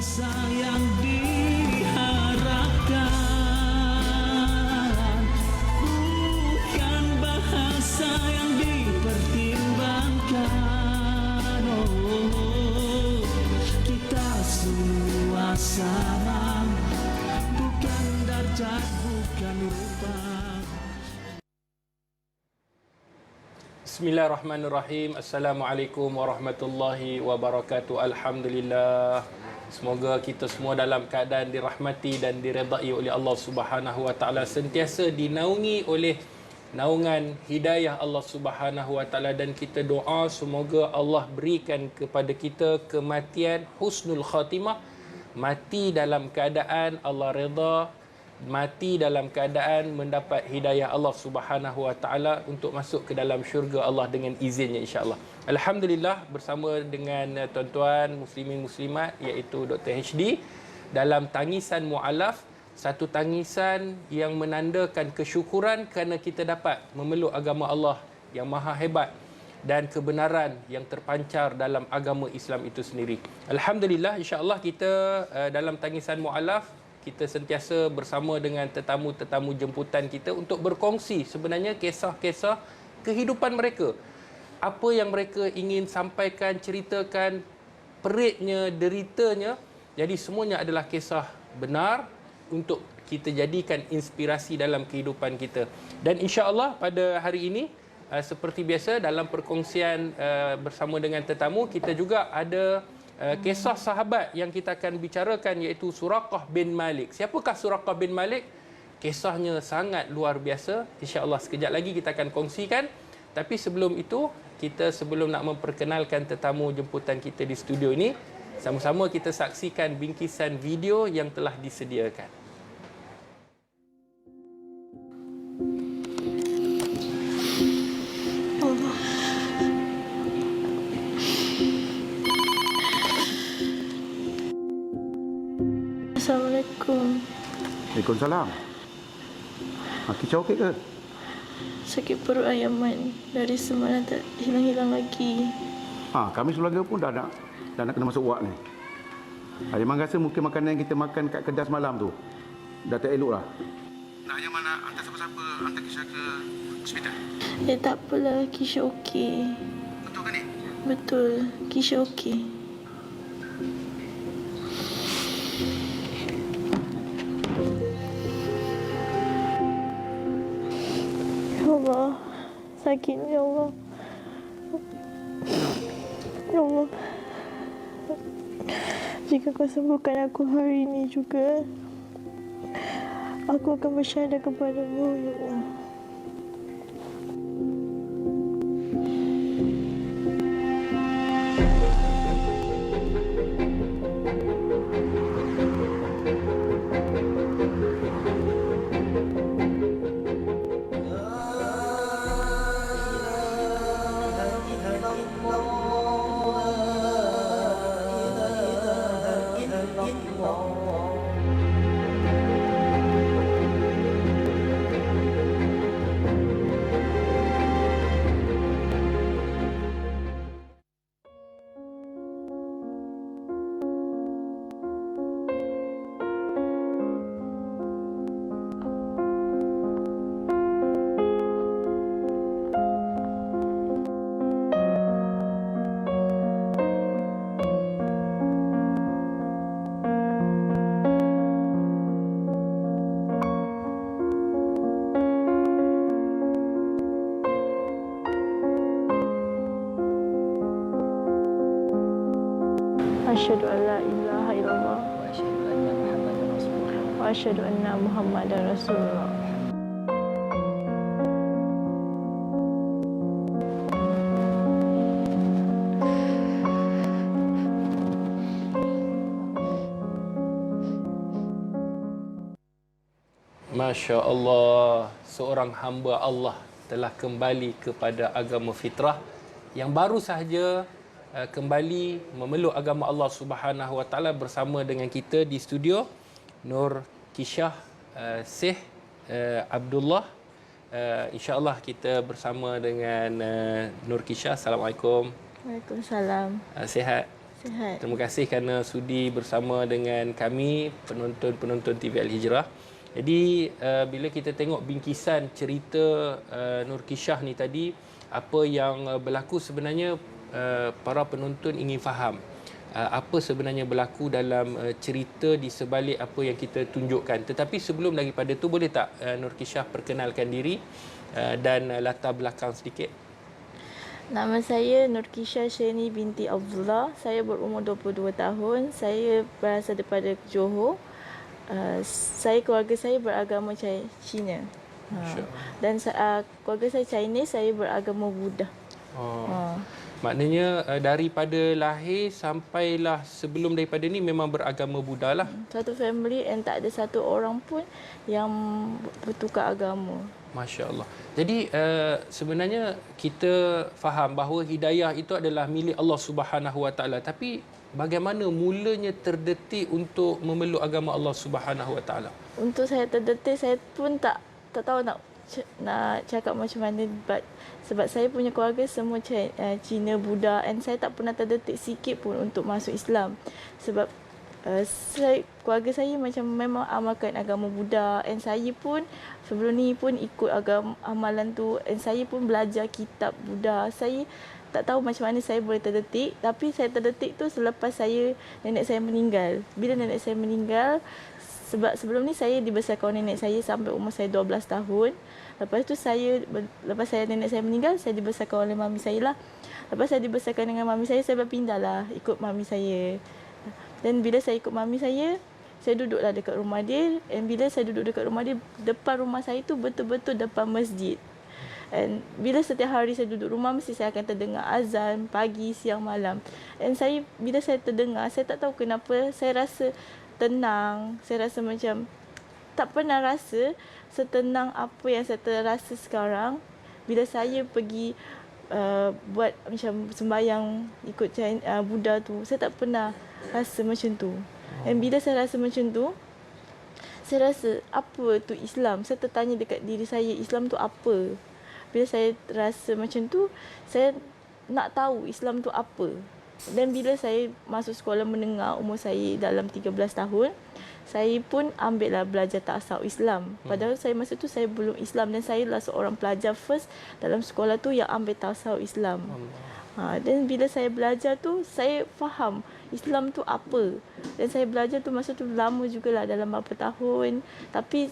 bahasa yang diharapkan, bukan bahasa yang dipertimbangkan. Oh, kita semua sama, bukan darjat, bukan rupa. Bismillahirrahmanirrahim. Assalamualaikum warahmatullahi wabarakatuh. Alhamdulillah. Semoga kita semua dalam keadaan dirahmati dan diredai oleh Allah Subhanahu wa taala, sentiasa dinaungi oleh naungan hidayah Allah Subhanahu wa taala, dan kita doa semoga Allah berikan kepada kita kematian husnul khatimah, mati dalam keadaan Allah redha, mati dalam keadaan mendapat hidayah Allah Subhanahu wa taala untuk masuk ke dalam syurga Allah dengan izinnya, insya-Allah. Alhamdulillah, bersama dengan tuan-tuan muslimin muslimat iaitu Dr. HD dalam tangisan mualaf, satu tangisan yang menandakan kesyukuran kerana kita dapat memeluk agama Allah yang maha hebat dan kebenaran yang terpancar dalam agama Islam itu sendiri. Alhamdulillah, insya-Allah kita dalam tangisan mualaf kita sentiasa bersama dengan tetamu-tetamu jemputan kita untuk berkongsi sebenarnya kisah-kisah kehidupan mereka. Apa yang mereka ingin sampaikan, ceritakan, peritnya, deritanya. Jadi semuanya adalah kisah benar untuk kita jadikan inspirasi dalam kehidupan kita. Dan insya-Allah pada hari ini, seperti biasa dalam perkongsian bersama dengan tetamu, kita juga ada kisah sahabat yang kita akan bicarakan, iaitu Suraqah bin Malik. Siapakah Suraqah bin Malik? Kisahnya sangat luar biasa. InsyaAllah sekejap lagi kita akan kongsikan. Tapi sebelum itu, sebelum nak memperkenalkan tetamu jemputan kita di studio ini, sama-sama kita saksikan bingkisan video yang telah disediakan. Assalamualaikum. Waalaikumsalam. Kisah okey ke? Sakit perut Ayaman. Dari semalam tak hilang-hilang lagi. Kami sekeluarga pun dah nak kena masuk ward ni. Ayaman rasa mungkin makanan yang kita makan kat kedai semalam tu dah tak elok lah. Nak Ayaman nak hantar siapa-siapa, hantar Kisha ke hospital? Tak apalah, Kisha okey. Betul ke ni? Betul, Kisha okey. Ya Allah, sakitnya ya Allah. Ya Allah, jika kau sembuhkan aku hari ini juga, aku akan bersyahadat kepadamu, ya Allah. Asyhadu an la ilaha illallah wa asyhadu anna Muhammadar Rasulullah. Masya Allah, seorang hamba Allah telah kembali kepada agama fitrah, yang baru sahaja kembali memeluk agama Allah Subhanahu Wa Taala bersama dengan kita di studio, Nur Kisha Syekh Abdullah. InsyaAllah kita bersama dengan Nur Kisha. Assalamualaikum. Waalaikumsalam. Sihat? Sihat. Terima kasih kerana sudi bersama dengan kami, penonton-penonton TV Al-Hijrah. Jadi, bila kita tengok bingkisan cerita Nur Kishah ni tadi, apa yang berlaku sebenarnya, para penonton ingin faham apa sebenarnya berlaku dalam cerita di sebalik apa yang kita tunjukkan. Tetapi sebelum daripada tu, boleh tak Nur Kishah perkenalkan diri dan latar belakang sedikit? Nama saya Nur Kishah Sheni binti Abdullah. Saya berumur 22 tahun. Saya berasal daripada Johor. Keluarga saya beragama Cina. Dan keluarga saya Chinese, saya beragama Buddha. Maknanya daripada lahir sampailah sebelum daripada ni memang beragama Buddha lah. Satu family and tak ada satu orang pun yang bertukar agama. Masya Allah. Jadi sebenarnya kita faham bahawa hidayah itu adalah milik Allah Subhanahu Wa Taala. Tapi bagaimana mulanya terdetik untuk memeluk agama Allah Subhanahu Wa Taala? Untuk saya terdetik, saya pun tak tahu nak cakap macam mana. Sebab saya punya keluarga semua Cina, Buddha, and saya tak pernah terdetik sikit pun untuk masuk Islam. Sebab keluarga saya macam memang amalkan agama Buddha, and saya pun sebelum ni pun ikut agama amalan tu, and saya pun belajar kitab Buddha. Saya tak tahu macam mana saya boleh terdetik, tapi saya terdetik tu selepas nenek saya meninggal. Bila nenek saya meninggal, sebab sebelum ni saya dibesarkan oleh nenek saya sampai umur saya 12 tahun. Lepas tu nenek saya meninggal, saya dibesarkan oleh mami saya lah. Lepas saya dibesarkan dengan mami saya berpindah lah ikut mami saya. Dan bila saya ikut mami saya duduklah dekat rumah dia. Dan bila saya duduk dekat rumah dia, depan rumah saya tu betul-betul depan masjid. Dan bila setiap hari saya duduk rumah, mesti saya akan terdengar azan pagi, siang, malam. Dan bila saya terdengar, saya tak tahu kenapa, saya rasa tenang. Saya rasa macam tak pernah rasa setenang apa yang saya terasa sekarang bila saya pergi buat macam sembahyang ikut Buddha tu. Saya tak pernah rasa macam tu. Dan bila saya rasa macam tu, saya rasa apa tu Islam. Saya tertanya dekat diri saya, Islam tu apa? Bila saya rasa macam tu, saya nak tahu Islam tu apa. Dan bila saya masuk sekolah menengah, umur saya dalam 13 tahun, saya pun ambillah belajar tasawuf Islam. Padahal saya masa tu saya belum Islam, dan saya lah seorang pelajar first dalam sekolah tu yang ambil tasawuf Islam. Dan bila saya belajar tu, saya faham Islam tu apa. Dan saya belajar tu masa tu lama jugalah, dalam berapa tahun. Tapi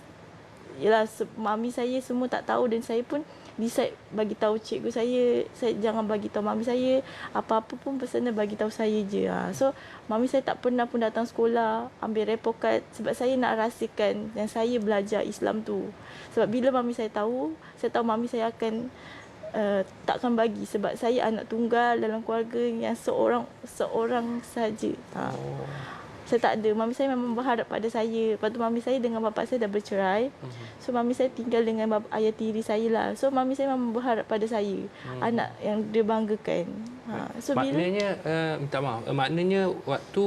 yalah, mami saya semua tak tahu, dan saya pun decide bagi tahu cikgu saya jangan bagi tahu mami saya, apa-apa pun personal bagi tahu saya je. So mami saya tak pernah pun datang sekolah ambil report card, sebab saya nak rahsiakan yang saya belajar Islam tu. Sebab bila mami saya tahu mami saya akan takkan bagi, sebab saya anak tunggal dalam keluarga yang seorang saja. Saya tak ada. Mami saya memang berharap pada saya. Lepas tu mami saya dengan bapa saya dah bercerai. So mami saya tinggal dengan ayah tiri saya lah. So mami saya memang berharap pada saya. Anak yang dia banggakan. So maknanya, minta maaf. Maknanya waktu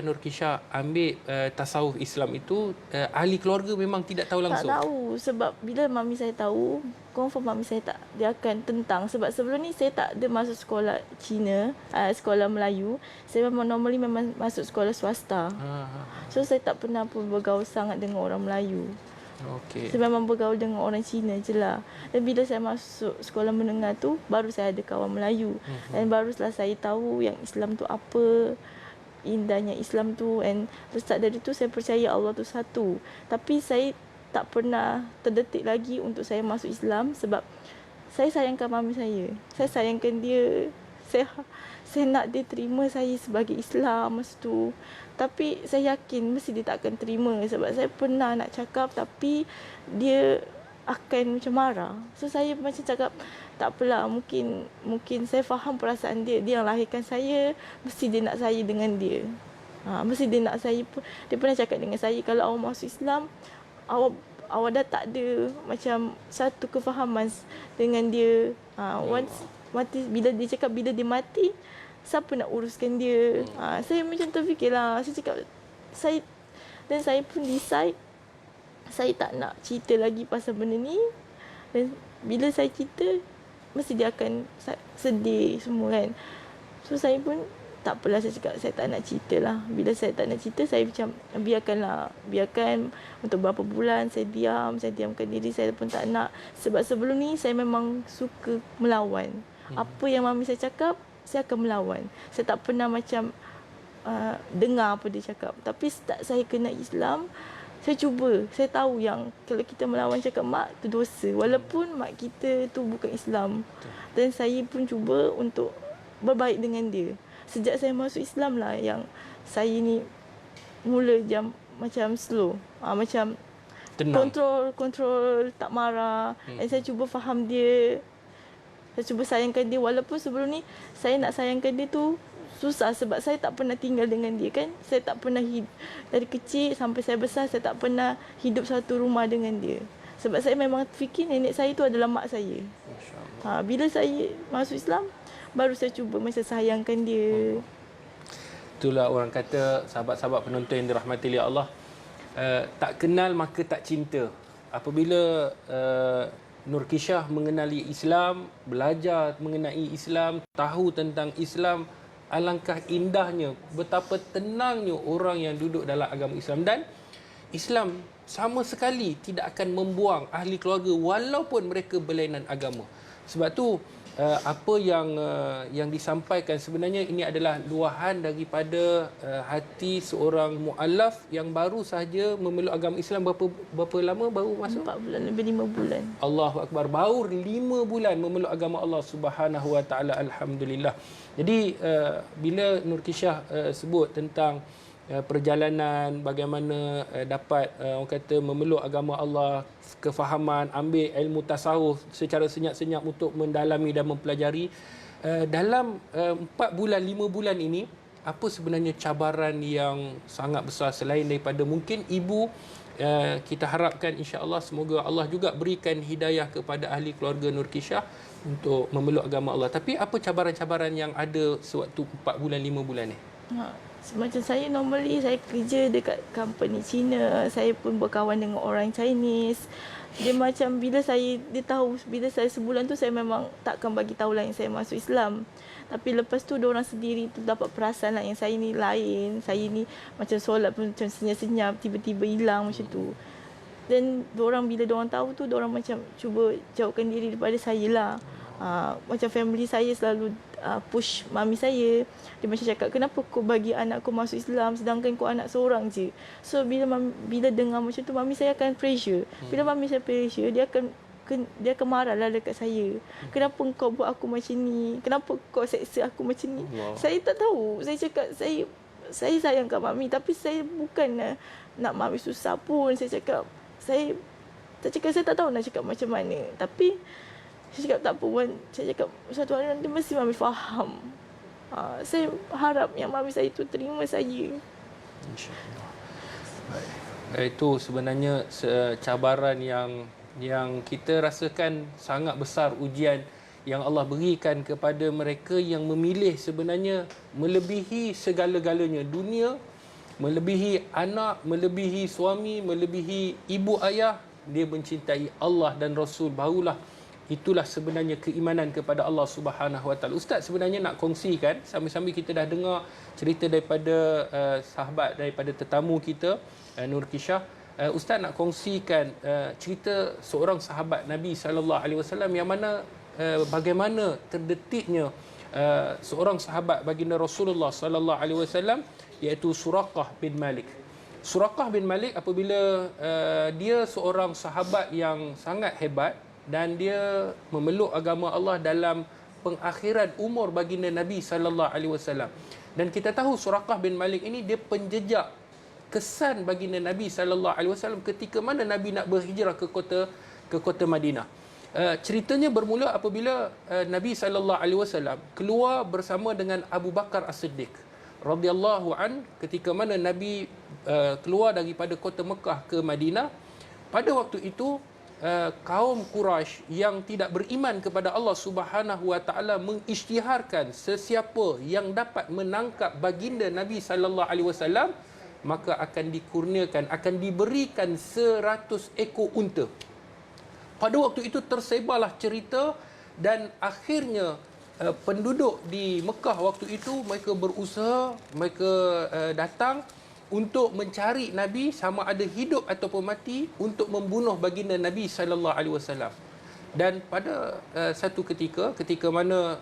Nur Kishah ambil tasawuf Islam itu, ahli keluarga memang tidak tahu langsung? Tak tahu. Sebab bila mami saya tahu, confirm mami saya tak, dia akan tentang. Sebab sebelum ni saya tak ada masuk sekolah Cina, sekolah Melayu. Saya normally memang masuk sekolah swasta. So saya tak pernah pun bergaul sangat dengan orang Melayu. Okay. Saya memang bergaul dengan orang Cina je lah. Dan bila saya masuk sekolah menengah tu, baru saya ada kawan Melayu. Dan barulah saya tahu yang Islam tu apa, indahnya Islam tu. And start dari tu saya percaya Allah tu satu. Tapi saya tak pernah terdetik lagi untuk saya masuk Islam, sebab saya sayangkan mami saya. Saya sayangkan dia. Saya nak dia terima saya sebagai Islam masa tu. Tapi saya yakin mesti dia tak akan terima, sebab saya pernah nak cakap tapi dia akan macam marah. So saya macam cakap, tak apalah, mungkin saya faham perasaan dia. Dia yang lahirkan saya, mesti dia nak saya dengan dia. Mesti dia nak saya pun. Dia pernah cakap dengan saya, kalau awak masuk Islam, awak dah tak ada macam satu kefahaman dengan dia. Once mati, bila dia cakap bila dia mati, siapa nak uruskan dia? Saya macam terfikirlah. Saya cakap, saya pun decide saya tak nak cerita lagi pasal benda ni. Dan bila saya cerita, mesti dia akan sedih semua kan. So saya pun tak apalah, saya cakap saya tak nak cerita lah. Bila saya tak nak cerita, saya macam biarkan untuk beberapa bulan saya diamkan diri, saya pun tak nak. Sebab sebelum ni saya memang suka melawan. Apa yang mami saya cakap, saya akan melawan. Saya tak pernah macam dengar apa dia cakap. Tapi start saya kena Islam, saya cuba. Saya tahu yang kalau kita melawan cakap mak, tu dosa. Walaupun mak kita tu bukan Islam. Dan saya pun cuba untuk berbaik dengan dia. Sejak saya masuk Islam lah yang saya ni mula macam slow. Macam Tenang. kontrol, tak marah. Dan saya cuba faham dia. Saya cuba sayangkan dia. Walaupun sebelum ni saya nak sayangkan dia tu susah sebab saya tak pernah tinggal dengan dia kan. Saya tak pernah dari kecil sampai saya besar, saya tak pernah hidup satu rumah dengan dia. Sebab saya memang fikir nenek saya tu adalah mak saya. Bila saya masuk Islam, baru saya cuba macam sayangkan dia. Itulah orang kata, sahabat-sahabat penonton yang dirahmati oleh Allah, tak kenal maka tak cinta. Apabila Nurkishah mengenali Islam, belajar mengenai Islam, tahu tentang Islam, alangkah indahnya, betapa tenangnya orang yang duduk dalam agama Islam. Dan Islam sama sekali tidak akan membuang ahli keluarga walaupun mereka berlainan agama. Sebab tu apa yang disampaikan sebenarnya ini adalah luahan daripada hati seorang muallaf yang baru sahaja memeluk agama Islam. Berapa lama baru masuk? 4 bulan, lebih 5 bulan. Allahu Akbar. Baru 5 bulan memeluk agama Allah Subhanahu Wa Taala. Alhamdulillah. Jadi bila Nurkishah sebut tentang perjalanan bagaimana dapat orang kata memeluk agama Allah, kefahaman, ambil ilmu tasawuf secara senyap-senyap untuk mendalami dan mempelajari, dalam 4 bulan 5 bulan ini apa sebenarnya cabaran yang sangat besar selain daripada mungkin ibu, kita harapkan insya-Allah semoga Allah juga berikan hidayah kepada ahli keluarga Nurkishah untuk memeluk agama Allah. Tapi apa cabaran-cabaran yang ada sewaktu 4 bulan 5 bulan ni? Macam saya normally saya kerja dekat company Cina, saya pun berkawan dengan orang Chinese. Dia macam bila dia tahu bila saya sebulan tu saya memang takkan bagi tahu lah yang saya masuk Islam. Tapi lepas tu diorang sendiri tu dapat perasan lah yang saya ni lain. Saya ni macam solat pun macam senyap-senyap, tiba-tiba hilang macam tu. Dan diorang bila diorang tahu tu, diorang macam cuba jauhkan diri daripada saya lah. Macam family saya selalu push mami saya. Dia macam cakap, kenapa kau bagi anak kau masuk Islam sedangkan kau anak seorang je. So bila dengar macam tu, mami saya akan pressure. Bila mami saya pressure, dia akan marah lah dekat saya. Kenapa kau buat aku macam ni? Kenapa kau seksa aku macam ni? Wow. Saya tak tahu. Saya cakap saya sayang kat mami, tapi saya bukan nak mami susah pun. Saya cakap saya tak tahu nak cakap macam mana. Tapi saya cakap tak apa Wan. Saya cakap satu hari nanti mesti mami faham. Saya harap yang mami saya tu terima saya. InsyaAllah. Baik. Itu sebenarnya cabaran yang kita rasakan sangat besar, ujian yang Allah berikan kepada mereka yang memilih sebenarnya melebihi segala-galanya. Dunia, melebihi anak, melebihi suami, melebihi ibu ayah. Dia mencintai Allah dan Rasul. Barulah itulah sebenarnya keimanan kepada Allah Subhanahu Wa Taala. Ustaz sebenarnya nak kongsikan, sambil-sambil kita dah dengar cerita daripada sahabat, daripada tetamu kita Nurkishah, Ustaz nak kongsikan cerita seorang sahabat Nabi sallallahu alaihi wasallam yang mana bagaimana terdetiknya seorang sahabat baginda Rasulullah sallallahu alaihi wasallam, iaitu Suraqah bin Malik. Suraqah bin Malik apabila dia seorang sahabat yang sangat hebat dan dia memeluk agama Allah dalam pengakhiran umur baginda Nabi sallallahu alaihi wasallam. Dan kita tahu Suraqah bin Malik ini dia penjejak kesan baginda Nabi sallallahu alaihi wasallam ketika mana Nabi nak berhijrah ke kota Madinah. Ceritanya bermula apabila Nabi sallallahu alaihi wasallam keluar bersama dengan Abu Bakar As-Siddiq radhiyallahu an, ketika mana Nabi keluar daripada kota Mekah ke Madinah. Pada waktu itu kaum Quraisy yang tidak beriman kepada Allah Subhanahu Wa Taala mengisytiharkan sesiapa yang dapat menangkap baginda Nabi sallallahu alaihi wasallam maka akan dikurniakan, akan diberikan 100 ekor unta. Pada waktu itu tersebarlah cerita dan akhirnya penduduk di Mekah waktu itu mereka berusaha, mereka datang untuk mencari Nabi sama ada hidup ataupun mati untuk membunuh baginda Nabi sallallahu alaihi wasallam. Dan pada satu ketika mana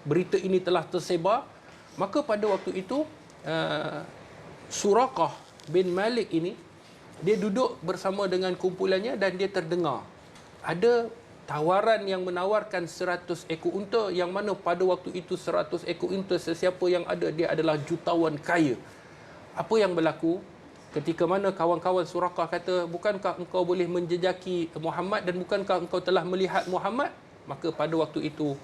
berita ini telah tersebar, maka pada waktu itu Suraqah bin Malik ini dia duduk bersama dengan kumpulannya dan dia terdengar ada tawaran yang menawarkan 100 ekor unta, yang mana pada waktu itu 100 ekor unta sesiapa yang ada dia adalah jutawan kaya. Apa yang berlaku ketika mana kawan-kawan Suraqah kata, bukankah engkau boleh menjejaki Muhammad dan bukankah engkau telah melihat Muhammad? Maka pada waktu itu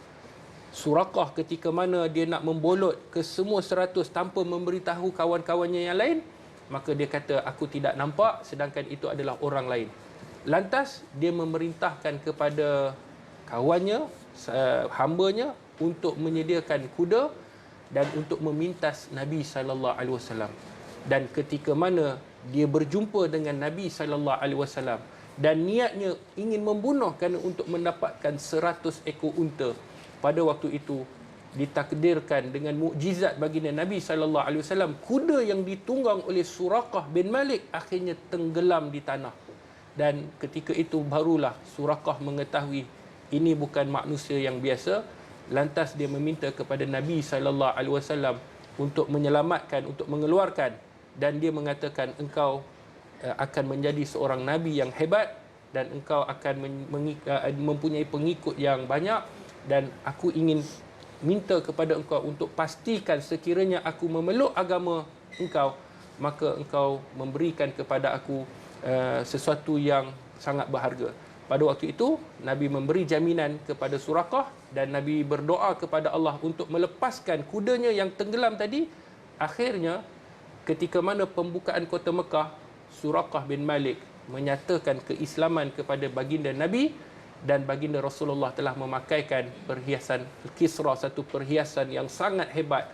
Suraqah ketika mana dia nak membolot ke semua 100 tanpa memberitahu kawan-kawannya yang lain, maka dia kata aku tidak nampak, sedangkan itu adalah orang lain. Lantas dia memerintahkan kepada kawannya, hambanya untuk menyediakan kuda dan untuk memintas Nabi sallallahu alaihi wasallam. Dan ketika mana dia berjumpa dengan Nabi sallallahu alaihi wasallam dan niatnya ingin membunuh kerana untuk mendapatkan 100 ekor unta, pada waktu itu ditakdirkan dengan mukjizat baginda Nabi sallallahu alaihi wasallam, kuda yang ditunggang oleh Suraqah bin Malik akhirnya tenggelam di tanah. Dan ketika itu barulah Suraqah mengetahui ini bukan manusia yang biasa. Lantas dia meminta kepada Nabi sallallahu alaihi wasallam untuk menyelamatkan, untuk mengeluarkan, dan dia mengatakan engkau akan menjadi seorang nabi yang hebat dan engkau akan mempunyai pengikut yang banyak, dan aku ingin minta kepada engkau untuk pastikan sekiranya aku memeluk agama engkau, maka engkau memberikan kepada aku sesuatu yang sangat berharga. Pada waktu itu Nabi memberi jaminan kepada Suraqah dan Nabi berdoa kepada Allah untuk melepaskan kudanya yang tenggelam tadi. Akhirnya ketika mana pembukaan kota Mekah, Suraqah bin Malik menyatakan keislaman kepada baginda Nabi, dan baginda Rasulullah telah memakaikan perhiasan Kisra, satu perhiasan yang sangat hebat.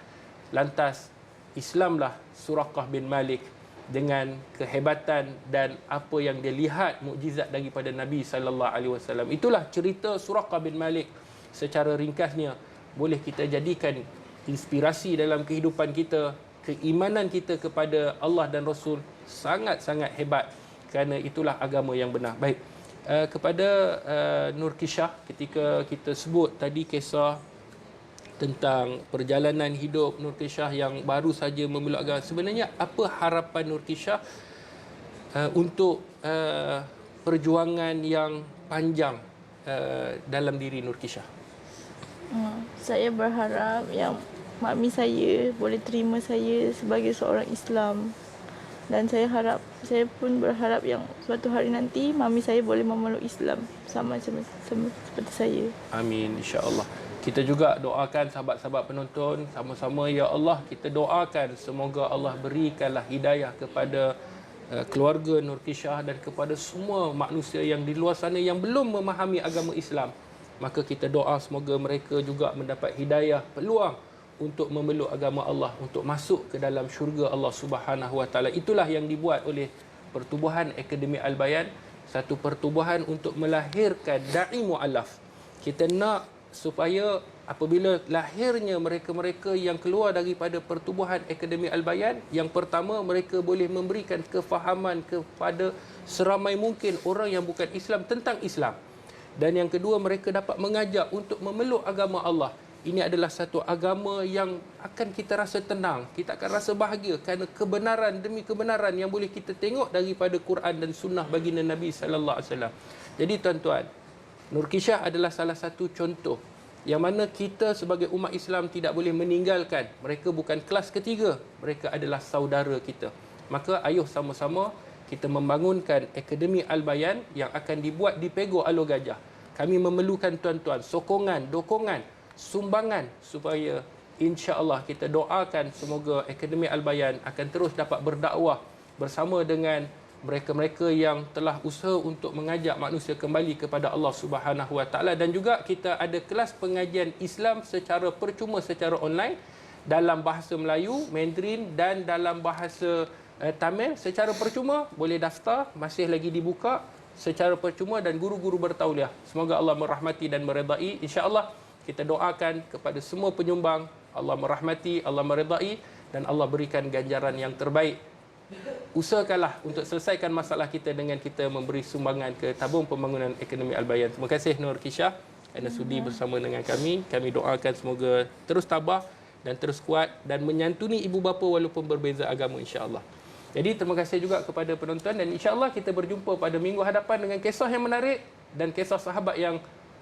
Lantas Islamlah Suraqah bin Malik dengan kehebatan dan apa yang dia lihat mukjizat daripada Nabi sallallahu alaihi wasallam. Itulah cerita Suraqah bin Malik secara ringkasnya. Boleh kita jadikan inspirasi dalam kehidupan kita. Keimanan kita kepada Allah dan Rasul sangat-sangat hebat, kerana itulah agama yang benar. Baik, kepada Nur Kishah, ketika kita sebut tadi kisah tentang perjalanan hidup Nur Kishah yang baru saja memeluk agama, sebenarnya apa harapan Nur Kishah untuk perjuangan yang panjang dalam diri Nur Kishah? Saya berharap yang makmi saya boleh terima saya sebagai seorang Islam, dan saya pun berharap yang suatu hari nanti mami saya boleh memeluk Islam sama seperti saya. Amin, insya-Allah. Kita juga doakan sahabat-sahabat penonton sama-sama, ya Allah, kita doakan semoga Allah berikanlah hidayah kepada keluarga Nur Kishah dan kepada semua manusia yang di luar sana yang belum memahami agama Islam. Maka kita doa semoga mereka juga mendapat hidayah, peluang untuk memeluk agama Allah, untuk masuk ke dalam syurga Allah Subhanahu Wa Taala. Itulah yang dibuat oleh Pertubuhan Akademi Al-Bayan, satu pertubuhan untuk melahirkan dai mu'allaf. Kita nak supaya apabila lahirnya mereka-mereka yang keluar daripada Pertubuhan Akademi Al-Bayan, yang pertama mereka boleh memberikan kefahaman kepada seramai mungkin orang yang bukan Islam tentang Islam. Dan yang kedua, mereka dapat mengajak untuk memeluk agama Allah. Ini adalah satu agama yang akan kita rasa tenang, kita akan rasa bahagia kerana kebenaran demi kebenaran yang boleh kita tengok daripada Quran dan sunnah baginda Nabi sallallahu alaihi wasallam. Jadi tuan-tuan, Nur Kishah adalah salah satu contoh yang mana kita sebagai umat Islam tidak boleh meninggalkan. Mereka bukan kelas ketiga, mereka adalah saudara kita. Maka ayuh sama-sama kita membangunkan Akademi Al-Bayan yang akan dibuat di Pego Alor Gajah. Kami memerlukan tuan-tuan sokongan, dokongan, sumbangan supaya insya-Allah kita doakan semoga Akademi Al-Bayan akan terus dapat berdakwah bersama dengan mereka-mereka yang telah usaha untuk mengajak manusia kembali kepada Allah Subhanahu Wa Taala. Dan juga kita ada kelas pengajian Islam secara percuma, secara online dalam bahasa Melayu, Mandarin dan dalam bahasa Tamil secara percuma. Boleh daftar, masih lagi dibuka secara percuma dan guru-guru bertauliah. Semoga Allah merahmati dan meredai. Insya-Allah Kita doakan kepada semua penyumbang, Allah merahmati, Allah meredai dan Allah berikan ganjaran yang terbaik. Usahakanlah untuk selesaikan masalah kita dengan kita memberi sumbangan ke tabung pembangunan ekonomi Al-Bayan. Terima kasih Nur Kisha kerana sudi bersama dengan kami. Kami doakan semoga terus tabah dan terus kuat dan menyantuni ibu bapa walaupun berbeza agama, insya-Allah. Jadi terima kasih juga kepada penonton dan insya-Allah kita berjumpa pada minggu hadapan dengan kisah yang menarik dan kisah sahabat yang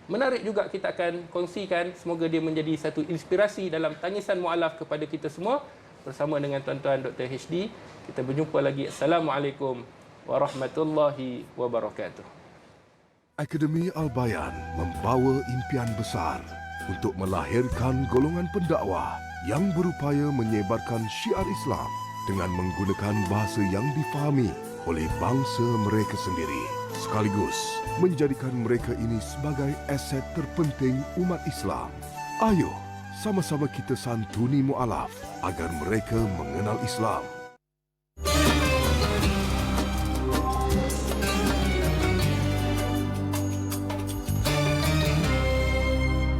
menarik juga kita akan kongsikan. Semoga dia menjadi satu inspirasi dalam tangisan mualaf kepada kita semua bersama dengan tuan-tuan Dr. HD. Kita berjumpa lagi. Assalamualaikum warahmatullahi wabarakatuh. Akademi Al-Bayan membawa impian besar untuk melahirkan golongan pendakwah yang berupaya menyebarkan syiar Islam dengan menggunakan bahasa yang difahami oleh bangsa mereka sendiri, sekaligus menjadikan mereka ini sebagai aset terpenting umat Islam. Ayo, sama-sama kita santuni mualaf agar mereka mengenal Islam